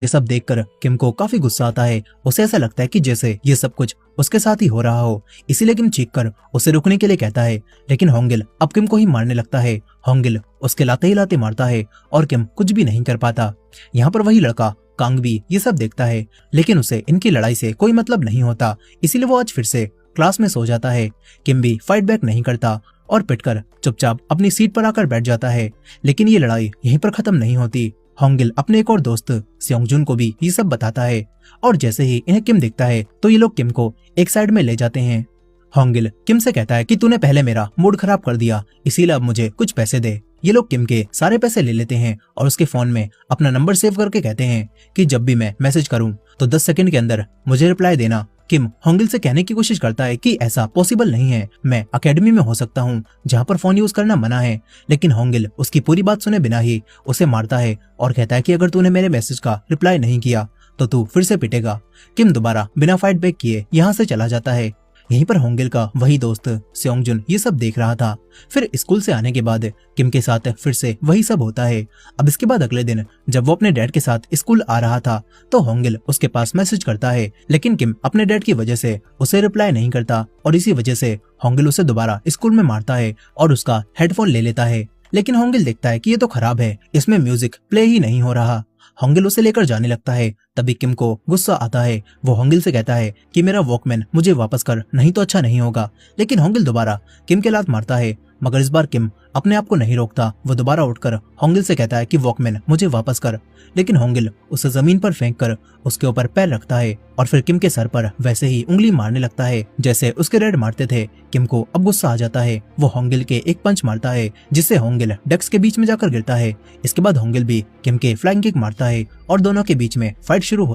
ये सब देखकर किम को काफी गुस्सा आता है। उसे ऐसा लगता है कि जैसे ये सब कुछ उसके साथ ही हो रहा हो, इसीलिए किम चीख कर उसे रुकने के लिए कहता है। लेकिन होंगिल अब किम को ही मारने लगता है। होंगिल उसके लाते ही लाते मारता है और किम कुछ भी नहीं कर पाता। यहाँ पर वही लड़का कांग भी ये सब देखता है, लेकिन उसे इनकी लड़ाई से कोई मतलब नहीं होता, इसीलिए वो आज फिर से क्लास में सो जाता है। किम भी फाइट बैक नहीं करता और पिटकर चुपचाप अपनी सीट पर आकर बैठ जाता है। लेकिन ये लड़ाई यहीं पर खत्म नहीं होती। होंगिल अपने एक और दोस्त सेयोंगजुन को भी ये सब बताता है और जैसे ही इन्हें किम दिखता है तो ये लोग किम को एक साइड में ले जाते हैं। होंगिल किम से कहता है कि तूने पहले मेरा मूड खराब कर दिया, इसीलिए अब मुझे कुछ पैसे दे। ये लोग किम के सारे पैसे ले लेते हैं और उसके फोन में अपना नंबर सेव करके कहते हैं कि जब भी मैं मैसेज करूं तो 10 सेकंड के अंदर मुझे रिप्लाई देना। किम होंगिल से कहने की कोशिश करता है कि ऐसा पॉसिबल नहीं है, मैं एकेडमी में हो सकता हूँ जहाँ पर फोन यूज करना मना है। लेकिन होंगिल उसकी पूरी बात सुने बिना ही उसे मारता है और कहता है कि अगर तूने मेरे मैसेज का रिप्लाई नहीं किया तो तू फिर से पिटेगा। किम दोबारा बिना फाइट बैक किए यहाँ से चला जाता है। यहीं पर होंगिल का वही दोस्त सेयोंगजुन ये सब देख रहा था। फिर स्कूल से आने के बाद किम के साथ फिर से वही सब होता है। अब इसके बाद अगले दिन जब वो अपने डैड के साथ स्कूल आ रहा था तो होंगिल उसके पास मैसेज करता है, लेकिन किम अपने डैड की वजह से उसे रिप्लाई नहीं करता और इसी वजह से होंगिल उसे दोबारा स्कूल में मारता है और उसका हेडफोन ले लेता है। लेकिन होंगिल देखता है कि ये तो खराब है, इसमें म्यूजिक प्ले ही नहीं हो रहा। होंगिल उसे लेकर जाने लगता है। तभी किम को गुस्सा आता है। वो होंगिल से कहता है कि मेरा वॉकमैन मुझे वापस कर, नहीं तो अच्छा नहीं होगा। लेकिन होंगिल दोबारा किम के लात मारता है, मगर इस बार किम अपने आप को नहीं रोकता। वो दोबारा उठकर होंगिल से कहता है कि वॉकमैन मुझे वापस कर। लेकिन होंगिल उसे जमीन पर फेंक कर उसके ऊपर पैर रखता है और फिर किम के सर पर वैसे ही उंगली मारने लगता है जैसे उसके डैड मारते थे। किम को अब गुस्सा आ जाता है। वो होंगिल के एक पंच मारता है जिससे होंगिल डेस्क के बीच में जाकर गिरता है। इसके बाद होंगिल भी किम के फ्लाइंग किक मारता है और दोनों के बीच में फाइट शुरू हो